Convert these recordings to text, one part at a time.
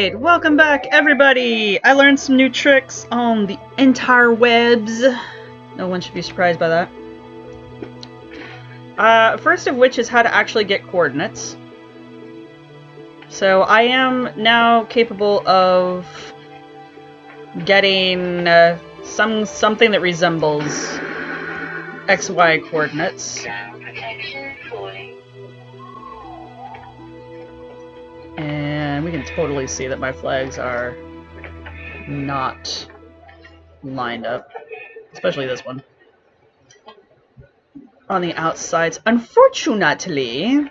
Alright, welcome back everybody! I learned some new tricks on the interwebs. No one should be surprised by that. First of which is how to actually get coordinates. So I am now capable of getting something that resembles XY coordinates. And we can totally see that my flags are not lined up. Especially this one. On the outsides. Unfortunately,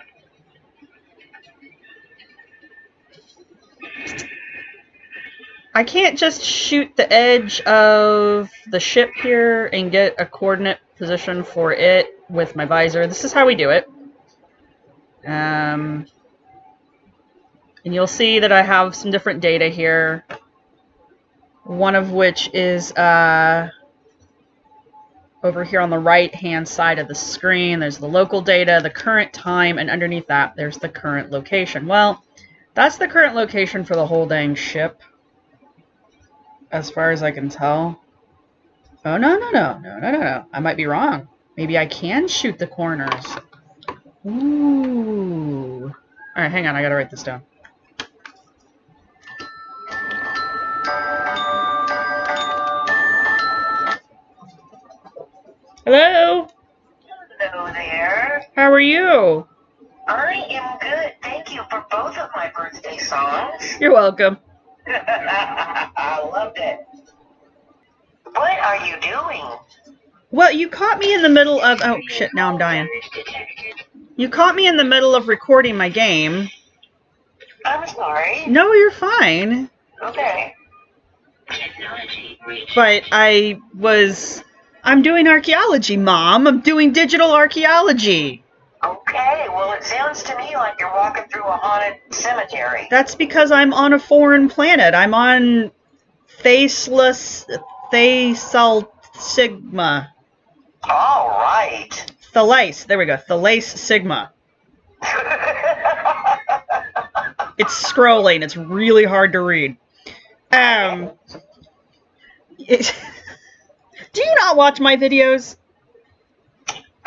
I can't just shoot the edge of the ship here and get a coordinate position for it with my visor. This is how we do it. And you'll see that I have some different data here. One of which is over here on the right-hand side of the screen. There's the local data, the current time, and underneath that, there's the current location. Well, that's the current location for the whole dang ship, as far as I can tell. Oh, no. I might be wrong. Maybe I can shoot the corners. Ooh. Alright, hang on, I gotta write this down. Hello? Hello there. How are you? I am good. Thank you for both of my birthday songs. You're welcome. I loved it. What are you doing? Well, you caught me in the middle of... Oh, shit, now I'm dying. You caught me in the middle of recording my game. I'm sorry. No, you're fine. Okay. But I'm doing archaeology, Mom. I'm doing digital archaeology. Okay, well, it sounds to me like you're walking through a haunted cemetery. That's because I'm on a foreign planet. I'm on Thasal Sigma. All right. Thalace. There we go. Thalace Sigma. It's scrolling. It's really hard to read. Do you not watch my videos?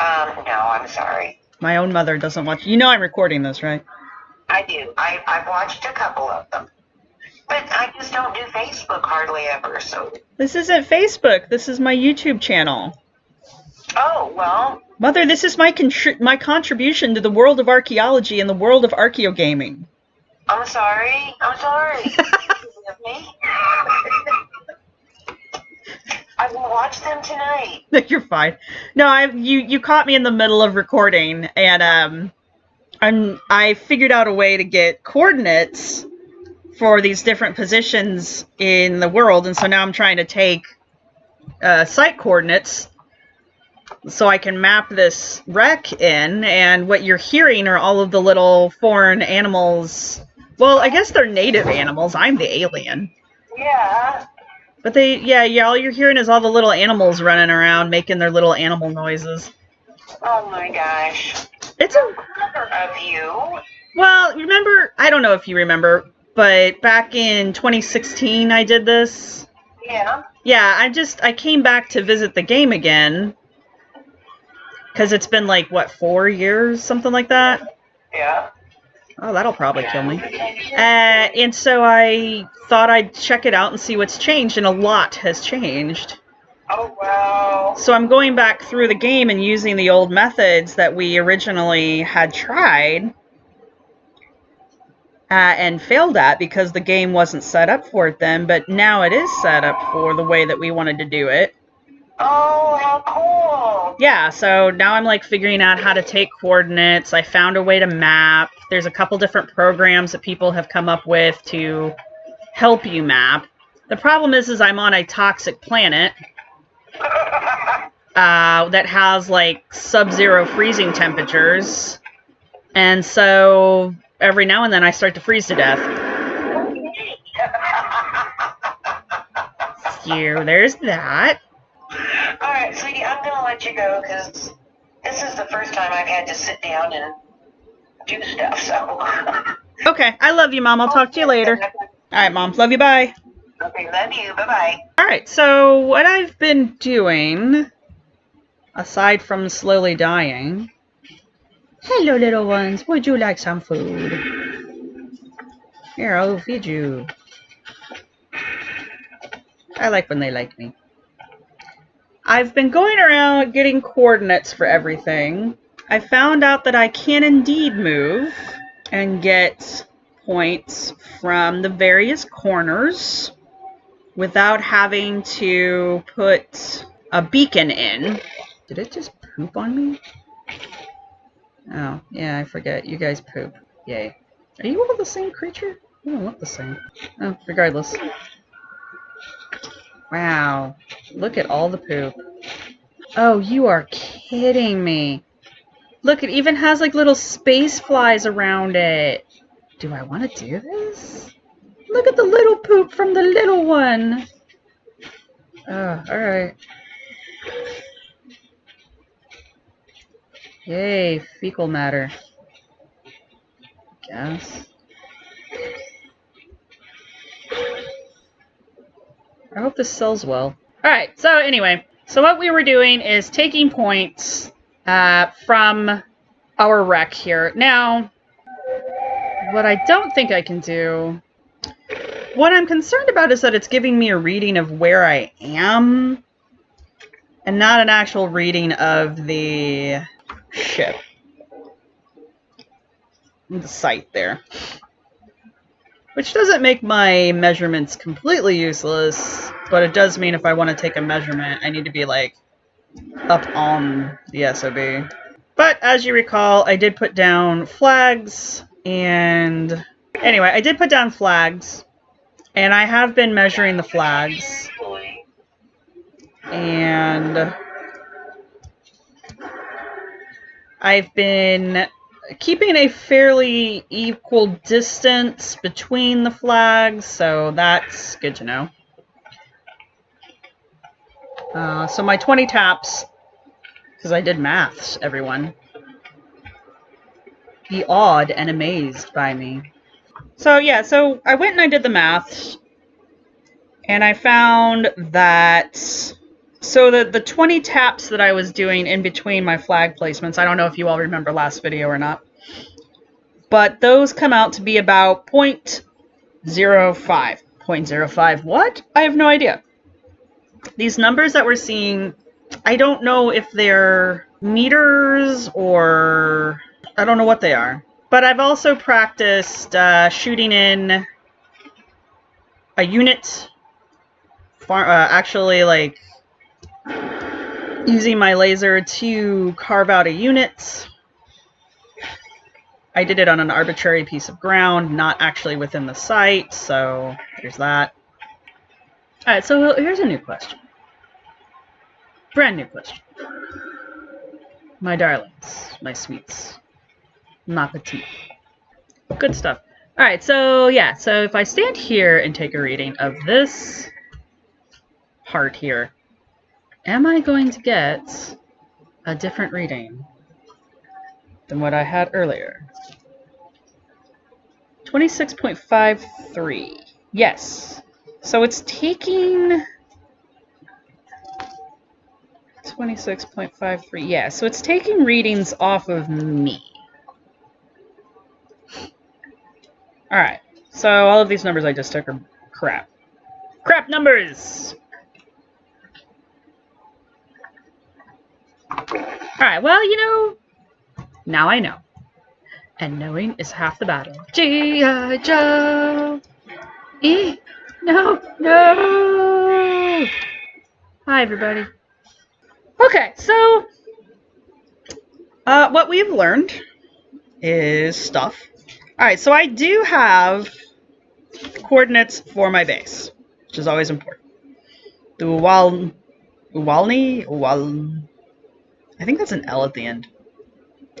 No, I'm sorry. My own mother doesn't watch. You know I'm recording this, right? I do. I've watched a couple of them. But I just don't do Facebook hardly ever, so... This isn't Facebook. This is my YouTube channel. Oh, well... Mother, this is my contribution to the world of archaeology and the world of archaeogaming. I'm sorry. I'm sorry. Forgive me. I will watch them tonight. You're fine. No, you caught me in the middle of recording, and I figured out a way to get coordinates for these different positions in the world, and so now I'm trying to take site coordinates so I can map this wreck in, and what you're hearing are all of the little foreign animals. Well, I guess they're native animals. I'm the alien. Yeah. But all you're hearing is all the little animals running around making their little animal noises. Oh my gosh. It's Clever of you. Well, remember, I don't know if you remember, but back in 2016 I did this. Yeah. Yeah, I came back to visit the game again. Because it's been like, what, 4 years? Something like that? Yeah. Oh, that'll probably kill me. And so I thought I'd check it out and see what's changed, and a lot has changed. Oh, wow. So I'm going back through the game and using the old methods that we originally had tried and failed at because the game wasn't set up for it then, but now it is set up for the way that we wanted to do it. Oh, how cool. Yeah, so now I'm like figuring out how to take coordinates. I found a way to map. There's a couple different programs that people have come up with to help you map. The problem is I'm on a toxic planet that has like sub-zero freezing temperatures. And so every now and then I start to freeze to death. So there's that. Alright, sweetie, I'm going to let you go because this is the first time I've had to sit down and do stuff, so... Okay, I love you, Mom. I'll talk to you later. Alright, Mom. Love you. Bye. Okay, love you. Bye-bye. Alright, so what I've been doing, aside from slowly dying... Hello, little ones. Would you like some food? Here, I'll feed you. I like when they like me. I've been going around getting coordinates for everything. I found out that I can indeed move and get points from the various corners without having to put a beacon in. Did it just poop on me? Oh, yeah, I forget. You guys poop. Yay. Are you all the same creature? You don't look the same. Oh, regardless. Wow. Look at all the poop. Oh, you are kidding me. Look, it even has like little space flies around it. Do I want to do this? Look at the little poop from the little one. Oh, alright. Yay, fecal matter. Guess. I hope this sells well. Alright, so anyway. So what we were doing is taking points from our wreck here. Now, what I don't think I can do... What I'm concerned about is that it's giving me a reading of where I am, and not an actual reading of the ship. The site there. Which doesn't make my measurements completely useless, but it does mean if I want to take a measurement, I need to be, like, up on the SOB. But, as you recall, I did put down flags, and... Anyway, I did put down flags, and I have been measuring the flags. And... I've been keeping a fairly equal distance between the flags, so that's good to know. So my 20 taps, because I did maths, everyone. Be awed and amazed by me. So yeah, so I went and I did the maths, and I found that, so the 20 taps that I was doing in between my flag placements, I don't know if you all remember last video or not, but those come out to be about 0.05. 0.05 what? I have no idea. These numbers that we're seeing, I don't know if they're meters or I don't know what they are. But I've also practiced shooting in a unit, actually like using my laser to carve out a unit. I did it on an arbitrary piece of ground, not actually within the site, so there's that. Alright, so here's a new question. Brand new question. My darlings, my sweets, ma petite. Good stuff. Alright, so yeah, so if I stand here and take a reading of this part here, am I going to get a different reading than what I had earlier? 26.53. Yes. So it's taking 26.53. Yeah, so it's taking readings off of me. Alright. So all of these numbers I just took are crap. Crap numbers! Alright, well, you know, now I know. And knowing is half the battle. G.I. Joe! No! No! Hi, everybody. Okay, so what we've learned is stuff. Alright, so I do have coordinates for my base, which is always important. The Uwalni? I think that's an L at the end.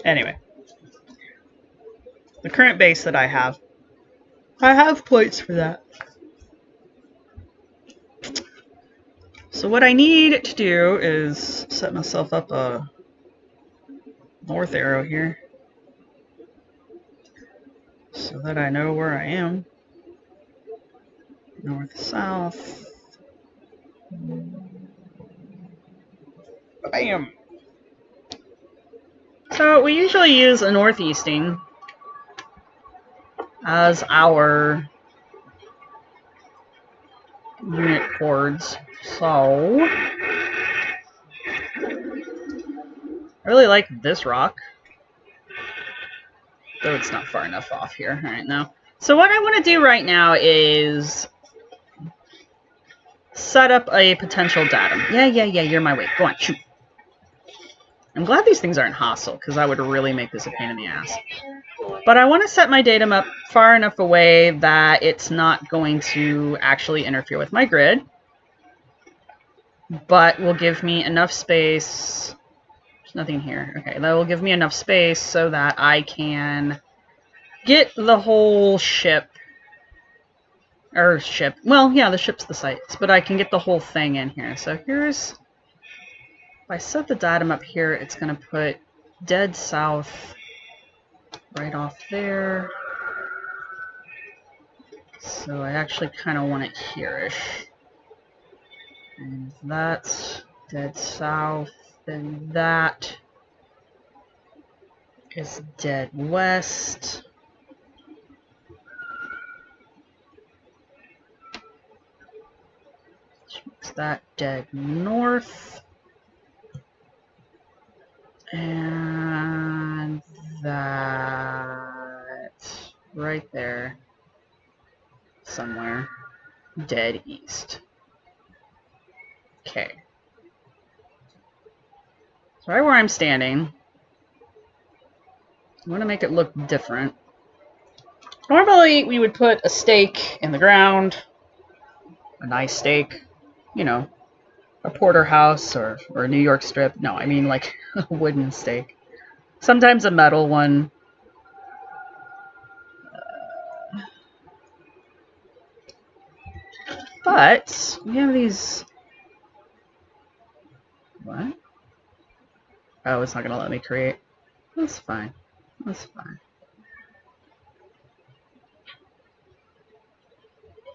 Anyway. The current base that I have points for that. So what I need to do is set myself up a north arrow here so that I know where I am. North, south. Bam! So we usually use a northeasting as our unit chords. So I really like this rock, though it's not far enough off here right now. So what I want to do right now is set up a potential datum. Yeah, you're my way. Go on, shoot. I'm glad these things aren't hostile, because that would really make this a pain in the ass. But I want to set my datum up far enough away that it's not going to actually interfere with my grid, but will give me enough space. There's nothing here. Okay, that will give me enough space so that I can get the whole ship. Or ship. Well, yeah, the ship's the sites, but I can get the whole thing in here. So here's... If I set the datum up here, it's going to put dead south right off there. So I actually kind of want it here-ish. And that's dead south. Then that is dead west. Which makes that dead north. And that right there somewhere dead east. Okay. So right where I'm standing, I want to make it look different. Normally we would put a stake in the ground, a nice stake, you know, a porterhouse or a New York strip. No, I mean like a wooden stake. Sometimes a metal one. But we have these... What? Oh, it's not going to let me create. That's fine. That's fine.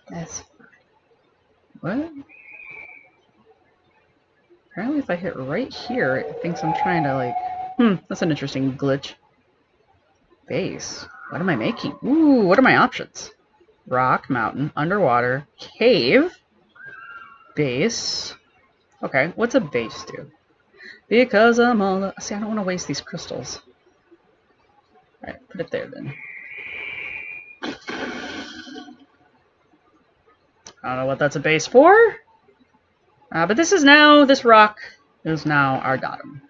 That's fine. What? Apparently if I hit right here, it thinks I'm trying to like... that's an interesting glitch. Base. What am I making? Ooh, what are my options? Rock, mountain, underwater, cave, base. Okay, what's a base do? Because I'm all... See, I don't want to waste these crystals. Alright, put it there then. I don't know what that's a base for. But this is now, this rock is now our datum.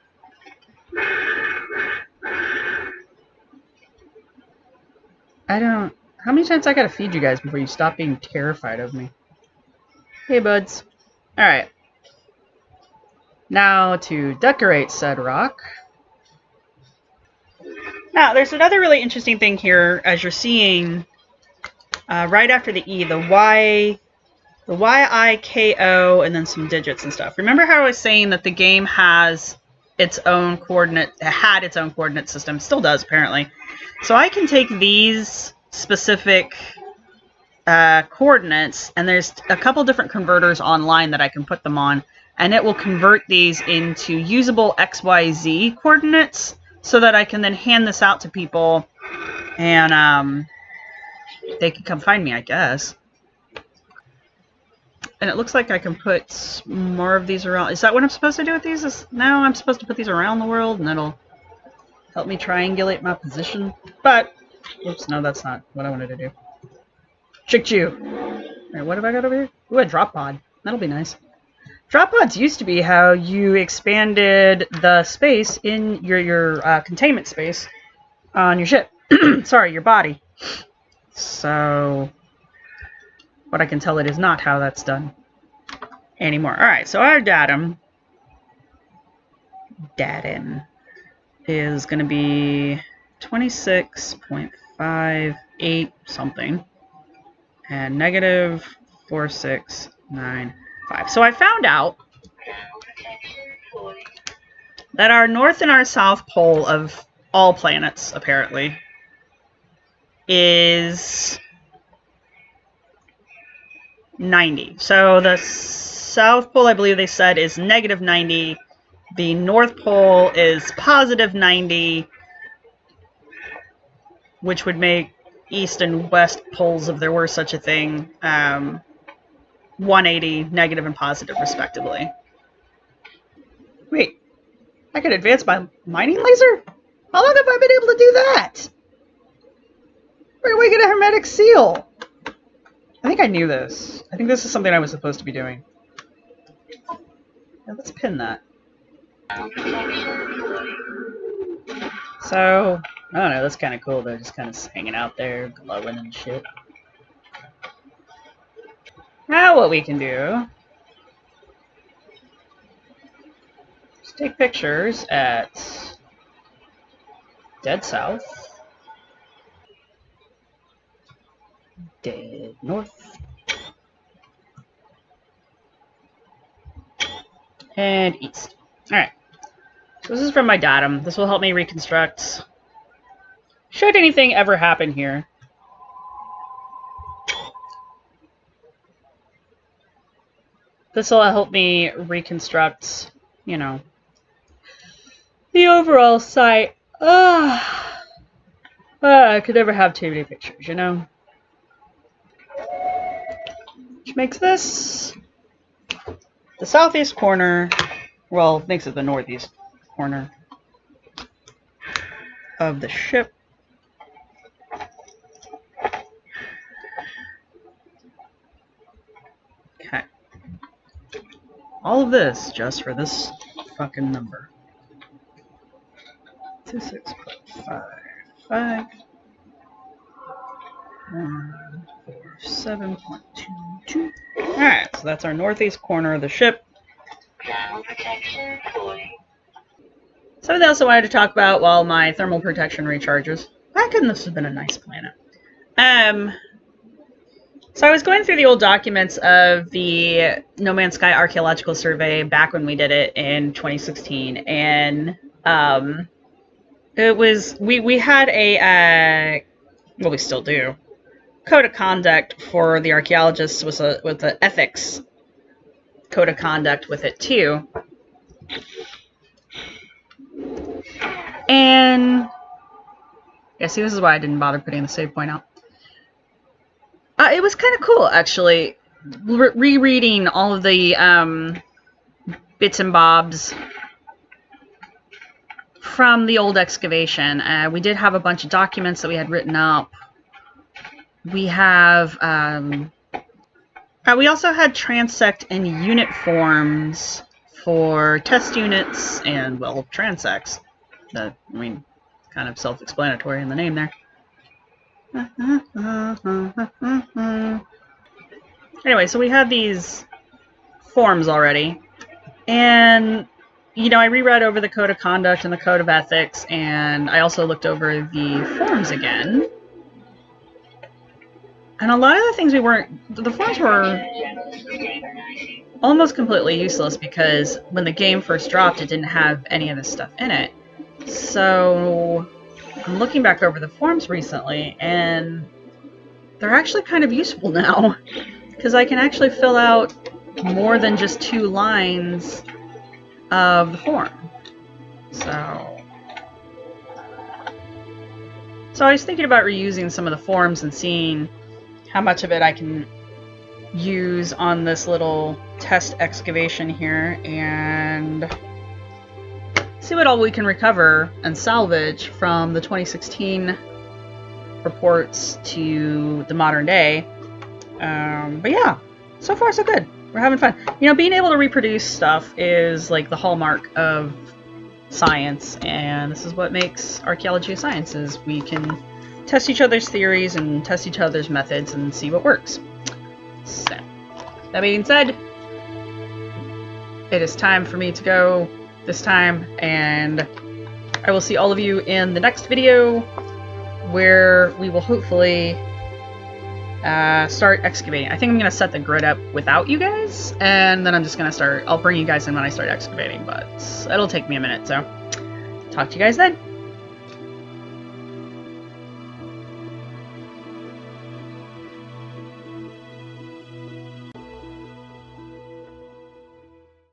I don't... How many times I gotta feed you guys before you stop being terrified of me? Hey, buds. Alright. Now to decorate said rock. Now, there's another really interesting thing here, as you're seeing right after the E, the Y, I, K, O, and then some digits and stuff. Remember how I was saying that the game has its own coordinate, had its own coordinate system, still does apparently. So I can take these specific coordinates, and there's a couple different converters online that I can put them on, and it will convert these into usable XYZ coordinates so that I can then hand this out to people and they can come find me, I guess. And it looks like I can put more of these around. Is that what I'm supposed to do with these? Now I'm supposed to put these around the world, and that'll help me triangulate my position. But, oops, no, that's not what I wanted to do. Tricked you. Alright, what have I got over here? Ooh, a drop pod. That'll be nice. Drop pods used to be how you expanded the space in your containment space on your ship. Sorry, your body. So, what I can tell, it is not how that's done anymore. Alright, so our datum is going to be 26.58 something and negative 4695. So I found out that our north and our south pole of all planets, apparently, is 90. So the South Pole, I believe they said, is negative 90. The North Pole is positive 90, which would make East and West poles, if there were such a thing, 180, negative and positive, respectively. Wait, I could advance my mining laser? How long have I been able to do that? Where do I get a hermetic seal? I think I knew this. I think this is something I was supposed to be doing. Yeah, let's pin that. So, I don't know, that's kind of cool. They're just kind of hanging out there, glowing and shit. Now what we can do is take pictures at dead south, dead north, and east. Alright. So this is from my datum. This will help me reconstruct should anything ever happen here. This will help me reconstruct, you know, the overall site. I could never have too many pictures, you know? Which makes this the southeast corner, well, makes it the northeast corner of the ship. Okay. All of this just for this fucking number. 26.55. 147.22. Alright, so that's our northeast corner of the ship. Something else I wanted to talk about while my thermal protection recharges. Why couldn't this have been a nice planet? So I was going through the old documents of the No Man's Sky Archaeological Survey back when we did it in 2016, and it was we had a well, we still do, code of conduct for the archaeologists with the ethics code of conduct with it too. And yeah, see, this is why I didn't bother putting the save point out. It was kind of cool, actually, rereading all of the bits and bobs from the old excavation. We did have a bunch of documents that we had written up. We have, we also had transect and unit forms for test units and, well, transects. I mean, kind of self-explanatory in the name there. Anyway, so we had these forms already, and you know, I reread over the code of conduct and the code of ethics, and I also looked over the forms again. And a lot of the things the forms were almost completely useless because when the game first dropped, it didn't have any of this stuff in it. So I'm looking back over the forms recently, and they're actually kind of useful now, because I can actually fill out more than just 2 lines of the form. So I was thinking about reusing some of the forms and seeing how much of it I can use on this little test excavation here, and see what all we can recover and salvage from the 2016 reports to the modern day. But yeah, so far so good. We're having fun. You know, being able to reproduce stuff is like the hallmark of science, and this is what makes archaeology a science, is we can test each other's theories and test each other's methods and see what works. So, that being said, it is time for me to go this time, and I will see all of you in the next video, where we will hopefully start excavating. I think I'm going to set the grid up without you guys, and then I'm just going to I'll bring you guys in when I start excavating, but it'll take me a minute, so talk to you guys then.